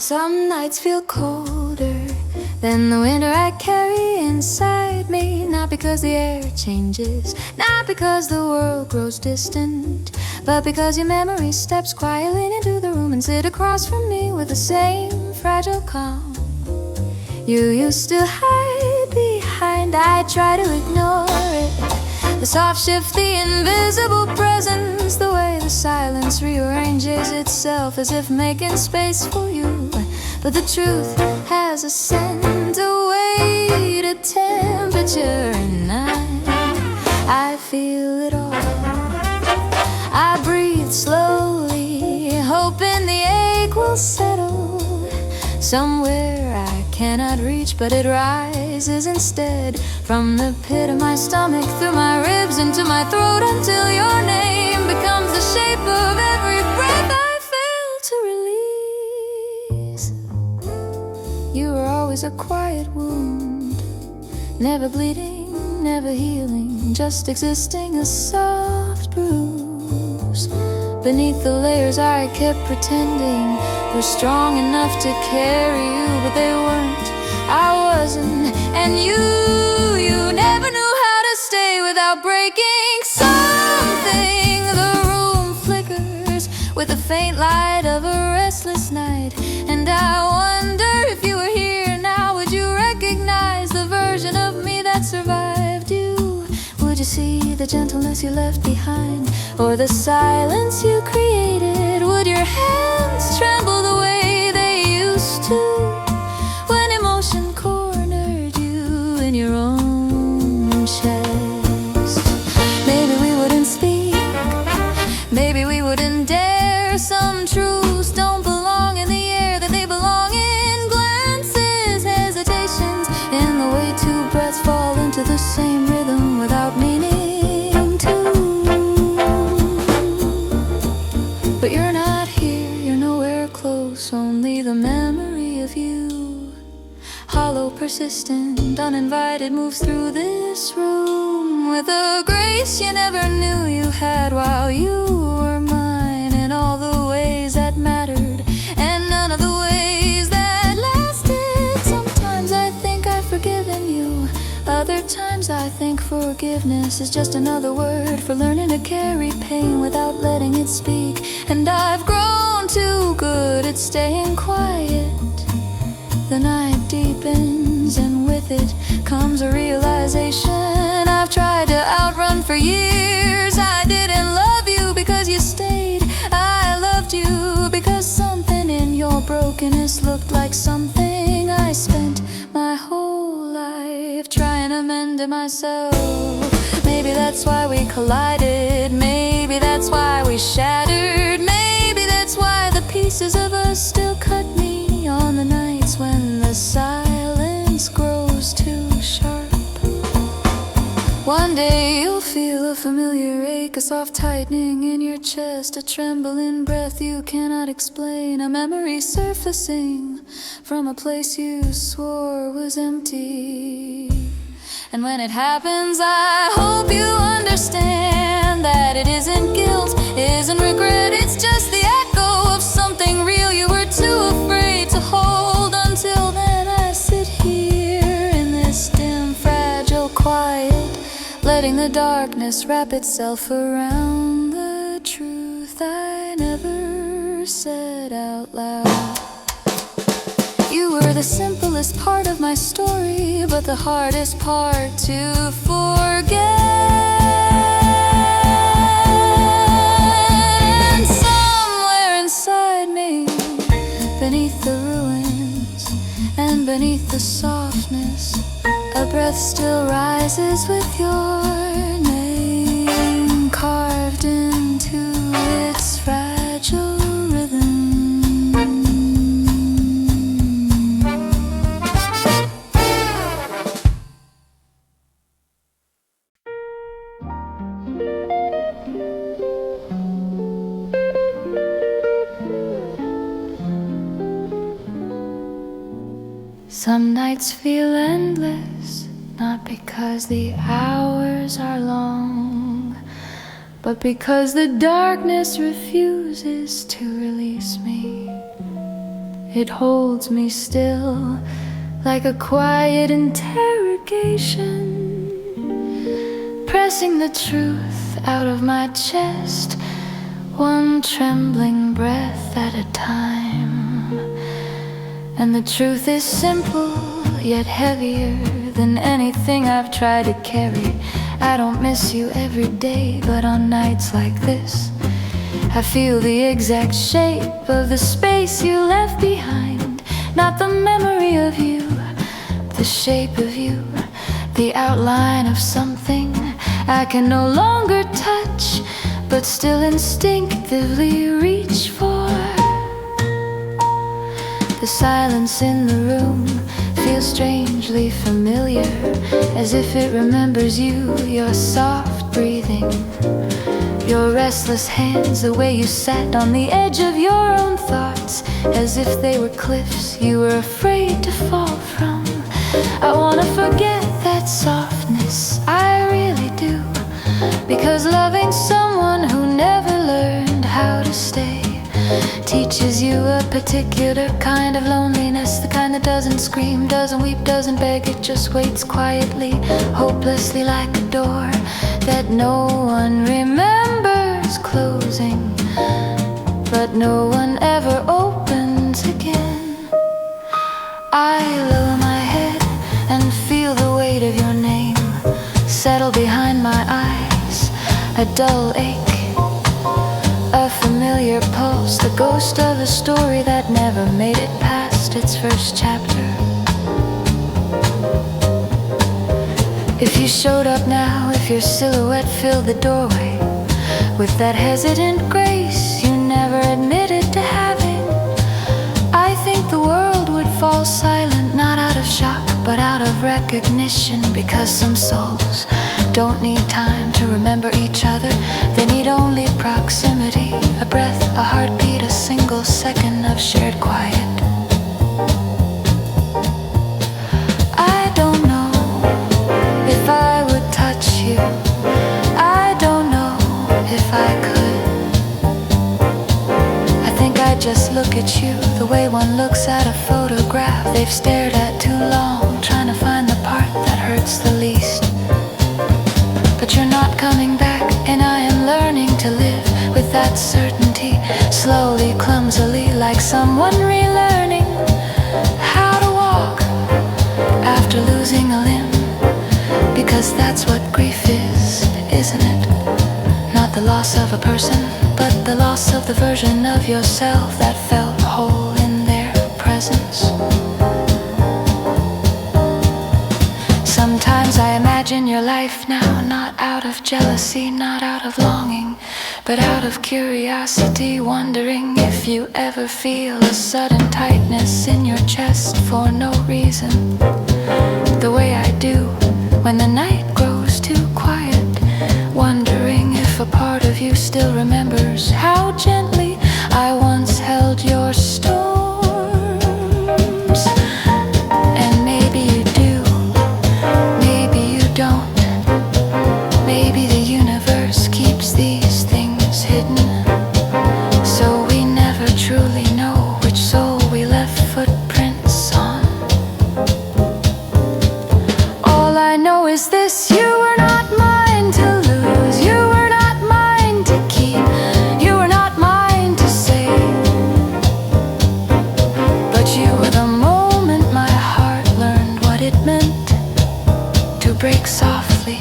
Some nights feel colder than the winter I carry inside me. Not because the air changes, not because the world grows distant, but because your memory steps quietly into the room and sit across from me with the same fragile calm you used to hide behind. I try to ignore it, the soft shift, the invisible presence, the way the silence rearranges itself as if making space for you. But the truth has a scent, a weight, a temperature, and I feel it all. I breathe slowly, hoping the ache will settle somewhere I cannot reach, but it rises instead from the pit of my stomach, through my ribs, into my throat, until your name becomes the shape of every breath I fail to release. You were always a quiet wound, never bleeding, never healing, just existing, a soft bruise. Beneath the layers I kept pretending were strong enough to carry you, but they weren't, I wasn't, and you never knew how to stay without breaking something. The room flickers with the faint light of a restless night, and I wonder if you were here now, would you recognize the version of me that survived you? Would you see the gentleness you left behind, or the silence you created? Would your hands tremble the way they used to when emotion cornered you in your own chest? Maybe we wouldn't speak, maybe we wouldn't dare. Some truths don't belong in the air, that they belong in glances, hesitations, in the way two breaths fall into the same rhythm without meaning to. But you're not here, you're nowhere close, only the memory of you, hollow, persistent, uninvited, moves through this room with a grace you never knew you had, while you were mine in all the ways that mattered and none of the ways that lasted. Sometimes I think I've forgiven you, other times I think forgiveness is just another word for learning to carry pain without letting it speak. And I've grown too good at staying quiet. The night deepens, and with it comes a realization I've tried to outrun for years. I didn't love you because you stayed, I loved you because something in your brokenness looked like something I spent my whole life trying to mend to myself. Maybe that's why we collided, maybe that's why we shattered, maybe that's why the pieces of us still cut me on the nights when the silence grows too sharp. One day you'll feel a familiar ache, a soft tightening in your chest, a trembling breath you cannot explain, a memory surfacing from a place you swore was empty. And when it happens, I hope you understand that it isn't guilt, isn't regret, it's just the echo of something real you were too afraid to hold. Until then I sit here in this dim, fragile quiet, letting the darkness wrap itself around the truth I never said out loud. You were the simplest part of my story, but the hardest part to forget. And somewhere inside me, beneath the ruins and beneath the softness, a breath still rises with your name carved into its fragile rhythm. Some nights feel endless, not because the hours are long, but because the darkness refuses to release me. It holds me still like a quiet interrogation, pressing the truth out of my chest, one trembling breath at a time. And the truth is simple, yet heavier than anything I've tried to carry. I don't miss you every day, but on nights like this, I feel the exact shape of the space you left behind. Not the memory of you, the shape of you, the outline of something I can no longer touch, but still instinctively reach for. The silence in the room feels strangely familiar, as if it remembers you, your soft breathing, your restless hands, the way you sat on the edge of your own thoughts, as if they were cliffs you were afraid to fall from. I wanna forget that softness, I really do, because loving someone who never learned how to stay teaches you a particular kind of loneliness, the kind that doesn't scream, doesn't weep, doesn't beg. It just waits quietly, hopelessly, like a door that no one remembers closing, but no one ever opens again. I lower my head and feel the weight of your name settle behind my eyes, a dull ache, a familiar pulse, the ghost of a story that never made it past its first chapter. If you showed up now, if your silhouette filled the doorway with that hesitant grace you never admitted to having, I think the world would fall silent, not out of shock, but out of recognition, because some souls don't need time to remember each other. They need only proximity, a breath, a heartbeat, a single second of shared quiet. I don't know if I would touch you, I don't know if I could. I think I'd just look at you the way one looks at a photograph they've stared at too long, trying to find the part that hurts the least. But you're not coming back, and I am learning to live with that certainty, slowly, clumsily, like someone relearning how to walk after losing a limb. Because that's what grief is, isn't it? Not the loss of a person, but the loss of the version of yourself that felt whole in their presence. Sometimes I imagine your life now, not out of jealousy, not out of longing, but out of curiosity, wondering if you ever feel a sudden tightness in your chest for no reason, the way I do when the night grows too quiet, wondering if a part of you still remembers how gently I once held your storms. And maybe you do, maybe you don't. Maybe the universe keeps these things hidden, so we never truly know which soul we left footprints on. All I know is this: you were not mine to lose, you were not mine to keep, you were not mine to save. But you were the moment my heart learned what it meant to break softly.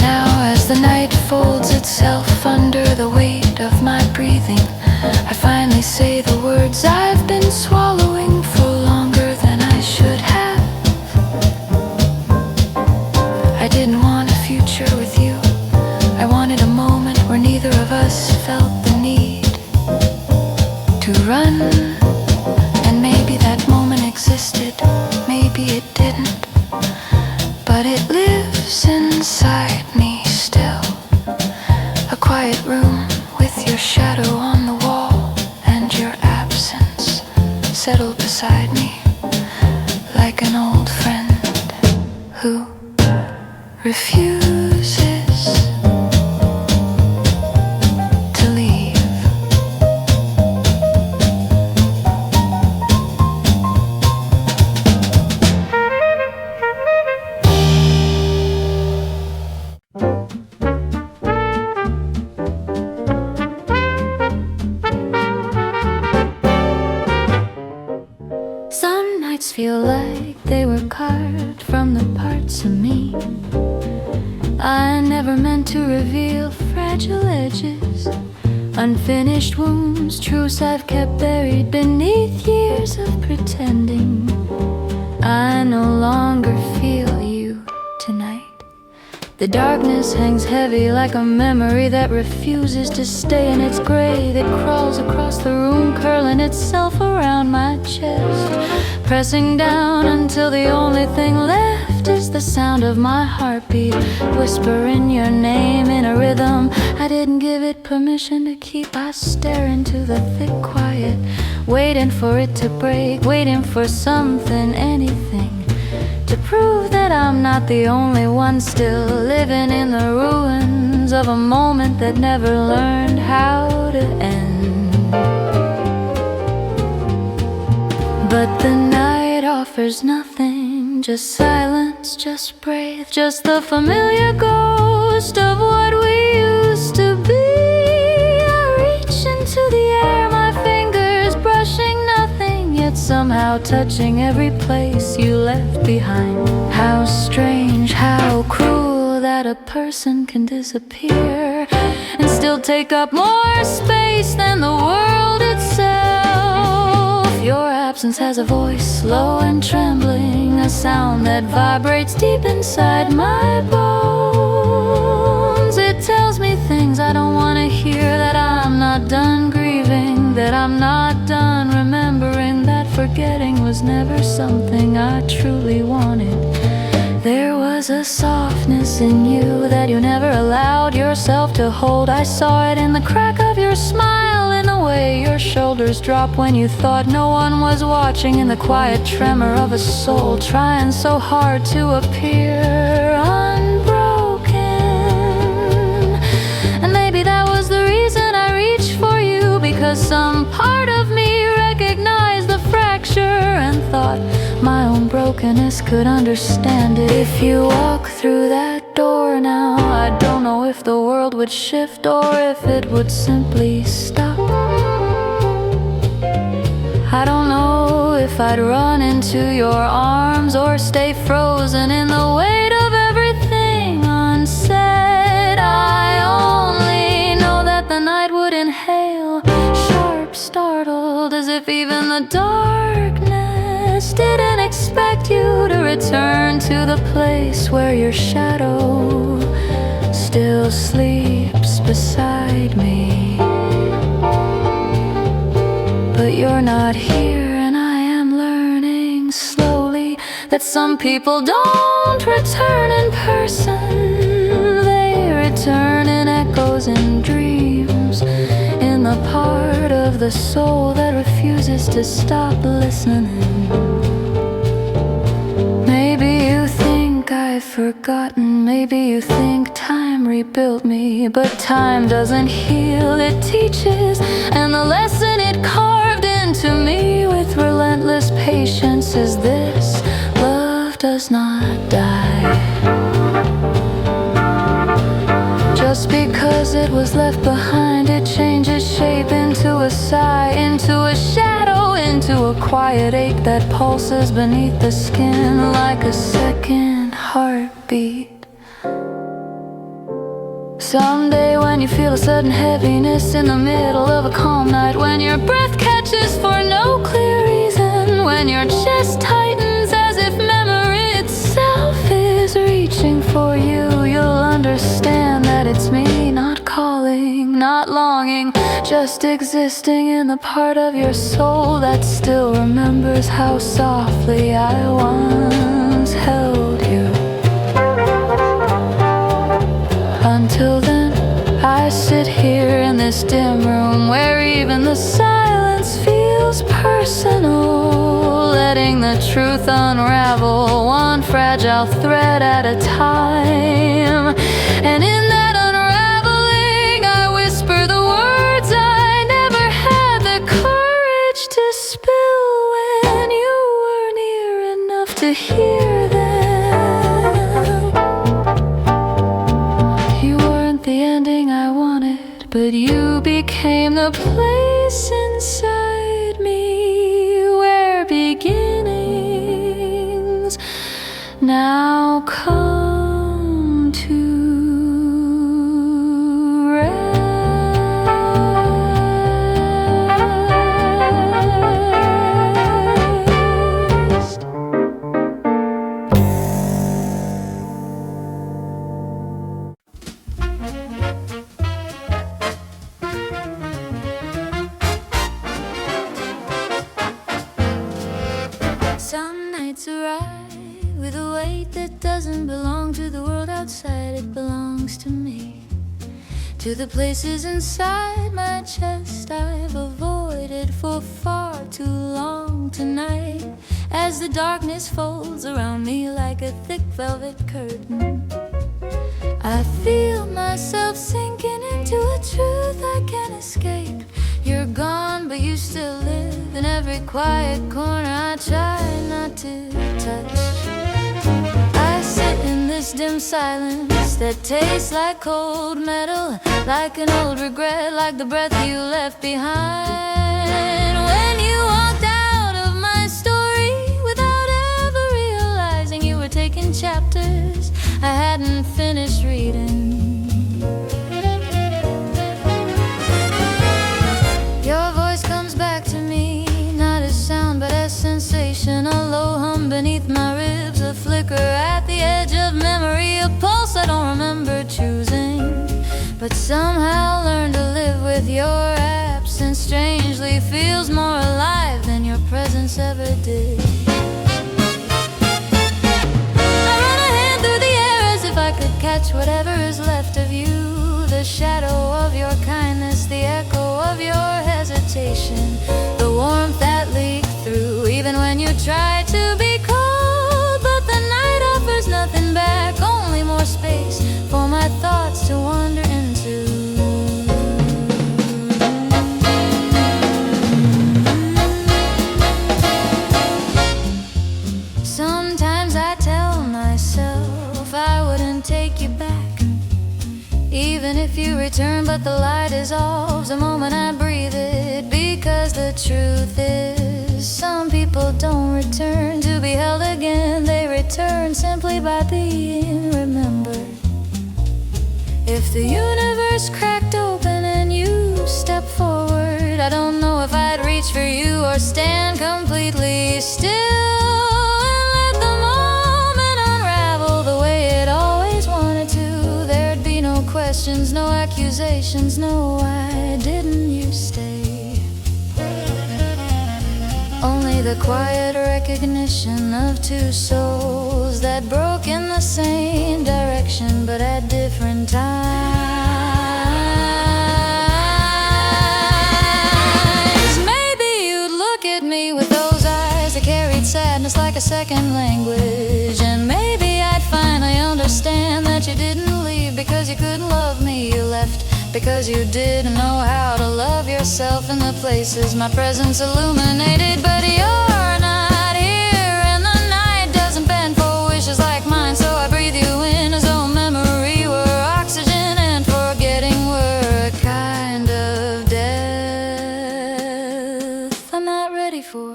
Now as the night folds itself under the weight of my breathing, I finally say the words I've been swallowing for longer than I should have. I didn't want a future with you, I wanted a moment where neither of us felt the need to run. And maybe that moment existed, maybe it didn't, but it lives inside me still. A quiet room with your shadow on the wall and your absence settled beside me, like an old friend who refuses to leave. to me. I never meant to reveal fragile edges, unfinished wounds, truths I've kept buried beneath years of pretending. I no longer feel you tonight. The darkness hangs heavy like a memory that refuses to stay in its grave. It crawls across the room, curling itself around my chest, pressing down until the only thing left is the sound of my heartbeat, whispering your name in a rhythm I didn't give it permission to keep. I stare into the thick quiet, waiting for it to break, waiting for something, anything, to prove that I'm not the only one still living in the ruins of a moment that never learned how to end. But the night offers nothing, just silence, just breath, just the familiar ghost of what we used to be. I reach into the air, my fingers brushing nothing, yet somehow touching every place you left behind. How strange, how cruel that a person can disappear and still take up more space than the world itself. Your absence has a voice, slow and trembling, a sound that vibrates deep inside my bones. It tells me things I don't want to hear, that I'm not done grieving, that I'm not done remembering, that forgetting was never something I truly wanted. There was a softness in you that you never allowed yourself to hold. I saw it in the crack of your smile, in the way your shoulders drop when you thought no one was watching, in the quiet tremor of a soul trying so hard to appear unbroken. And maybe that was the reason I reached for you, because some part of me recognized the fracture and thought my own brokenness could understand it. If you walk through that door now, I don't know if the world would shift or if it would simply stop. I don't know if I'd run into your arms or stay frozen in the weight of everything unsaid. I only know that the night would inhale, sharp, startled, as if even the darkness didn't expect you to return to the place where your shadow still sleeps beside me. But you're not here, and I am learning slowly that some people don't return in person. They return in echoes and dreams, in the part of the soul that refuses to stop listening. Maybe you think I've forgotten, maybe you think time rebuilt me, but time doesn't heal, it teaches, and the lesson it carved into me with relentless patience is this: love does not die. Just because it was left behind, it changes shape into a sigh, into a shadow, into a quiet ache that pulses beneath the skin like a second heartbeat. Someday when you feel a sudden heaviness in the middle of a calm night, when your breath catches for no clear reason, when your chest tightens as if memory itself is reaching for you, you'll understand that it's me, not calling, not longing, just existing in the part of your soul that still remembers how softly I once held you. Until then, I sit here in this dim room where even the silence feels personal, letting the truth unravel one fragile thread at a time. And in that unraveling, I whisper the words I never had the courage to spill when you were near enough to hear them. The ending I wanted, but you became the place inside me where beginnings now now come to rest. Some nights arrive with a weight that doesn't belong to the world outside. It belongs to me, to the places inside my chest I've avoided for far too long tonight. As the darkness folds around me like a thick velvet curtain, I feel myself sinking into a truth I can't escape. You're gone, but you still live in every quiet corner I try not to touch. I sit in this dim silence that tastes like cold metal, like an old regret, like the breath you left behind when you walked out of my story without ever realizing you were taking chapters I hadn't finished reading. Your voice comes back to me, not as sound but as sensation, a low hum beneath my ribs, a flicker at the edge of memory, a pulse I don't remember choosing, but somehow learned to live with your absence. Strangely feels more alive than your presence ever did. I run a hand through the air as if I could catch whatever is left of you, the shadow of your kindness, the echo of your hesitation, the warmth that leaked through even when you tried to be cold. But the night offers nothing back, only more space for my thoughts to wander into. Sometimes I tell myself I wouldn't take you back, even if you return, but the light is off the moment I breathe it. Because the truth is, some people don't return to be held again. They return simply by being remembered. If the universe cracked open and you stepped forward, I don't know if I'd reach for you or stand completely still and let the moment unravel the way it always wanted to. There'd be no questions, no accusations, no why didn't you stay? Only the quiet recognition of two souls that broke in the same direction but at different times. Maybe you'd look at me with those eyes that carried sadness like a second language, and maybe I'd finally understand that you didn't leave because you couldn't love me. You left because you didn't know how to love yourself in the places my presence illuminated. But you're not here, and the night doesn't bend for wishes like mine, so I breathe you in as though memory were oxygen and forgetting were a kind of death I'm not ready for.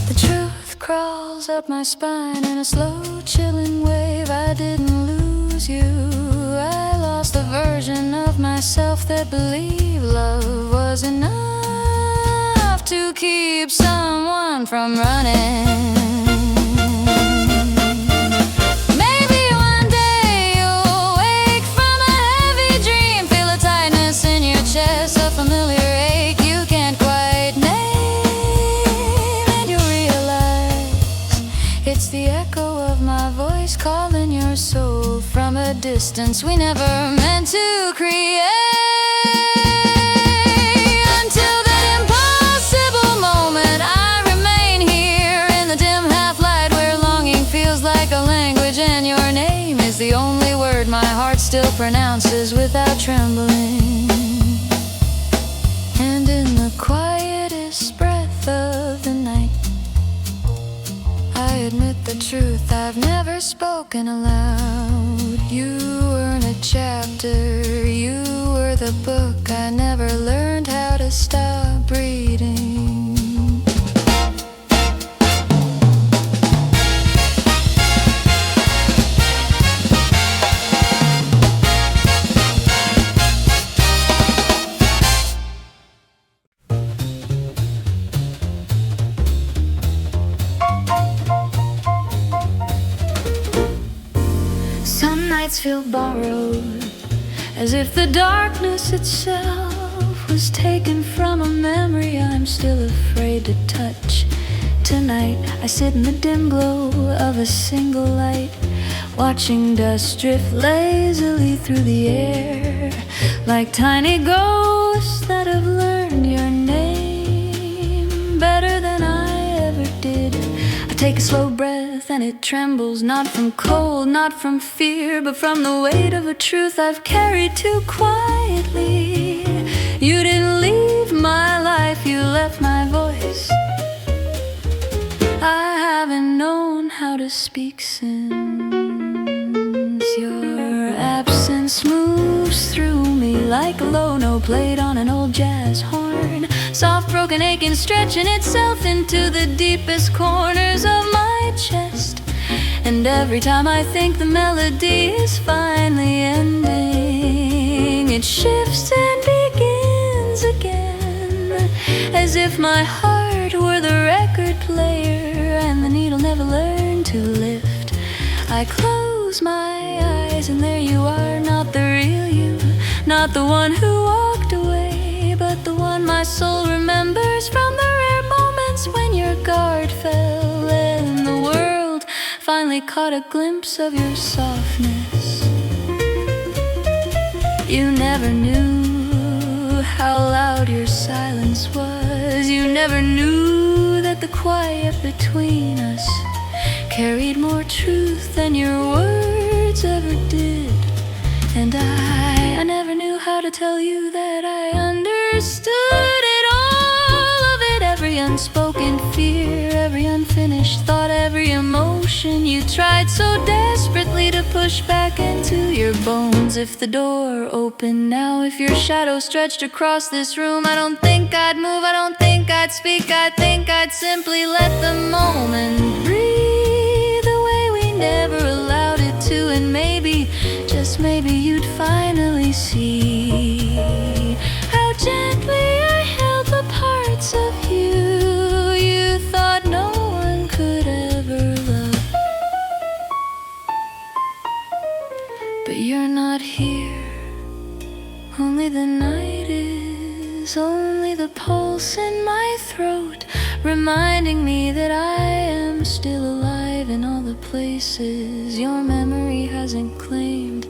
The truth crawls up my spine in a slow, chilling wave. I didn't lose you, I lost the version of myself that believed love was enough to keep someone from running. Maybe one day you'll wake from a heavy dream, feel a tightness in your chest, a familiar ache you can't quite name, and you'll realize it's the echo of my voice calling your soul from a distance we never meant to create. Until that impossible moment, I remain here in the dim half-light where longing feels like a language, and your name is the only word my heart still pronounces without trembling. And in the quietest breath of the night, I admit the truth I've never spoken aloud. You weren't a chapter, you were the book I never learned how to stop reading. nights feel borrowed, as if the darkness itself was taken from a memory I'm still afraid to touch. Tonight I sit in the dim glow of a single light, watching dust drift lazily through the air, like tiny ghosts that have learned your name better than I ever did. I take a slow breath and it trembles, not from cold, not from fear, but from the weight of a truth I've carried too quietly. You didn't leave my life, you left my voice. I haven't known how to speak since your absence moves through me like a low note played on an old jazz horn, soft, broken, aching, stretching itself into the deepest corners of my chest. And every time I think the melody is finally ending, it shifts and begins again, as if my heart were the record player and the needle never learned to lift. I close my eyes and there you are, not the real you, not the one who walked away, but the one my soul remembers from the rare moments when your guard fell and the world finally caught a glimpse of your softness. You never knew how loud your silence was. You never knew that the quiet between us carried more truth than your words ever did. And I never knew how to tell you that I understood it, all of it, every unspoken fear, every unfinished thought, every emotion you tried so desperately to push back into your bones. If the door opened now, if your shadow stretched across this room, I don't think I'd move, I don't think I'd speak, I think I'd simply let the moment breathe the way we never allowed it to. And maybe, just maybe, you'd finally see how gently I held the parts of you you thought no one could ever love. But you're not here, only the night is, only the pulse in my throat, reminding me that I am still alive in all the places your memory hasn't claimed.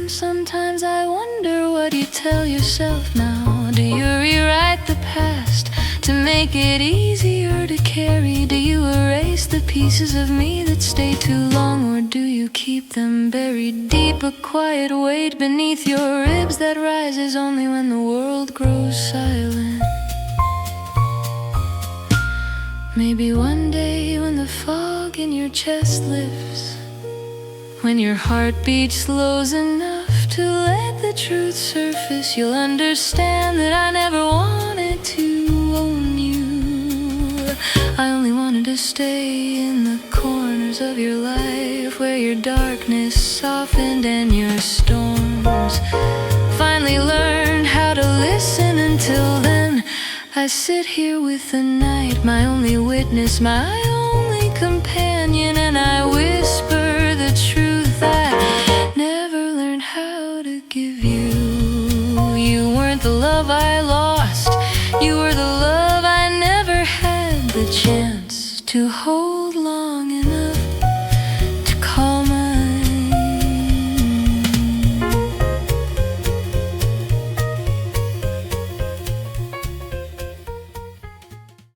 Sometimes I wonder what you tell yourself now. Do you rewrite the past to make it easier to carry? Do you erase the pieces of me that stay too long, or do you keep them buried deep, a quiet weight beneath your ribs that rises only when the world grows silent? Maybe one day when the fog in your chest lifts, when your heartbeat slows enough to let the truth surface, you'll understand that I never wanted to own you. I only wanted to stay in the corners of your life where your darkness softened and your storms finally learned how to listen. Until then, I sit here with the night, my only witness, my only companion, and I whisper the truth I never learned how to give you. You weren't the love I lost, you were the love I never had the chance to hold.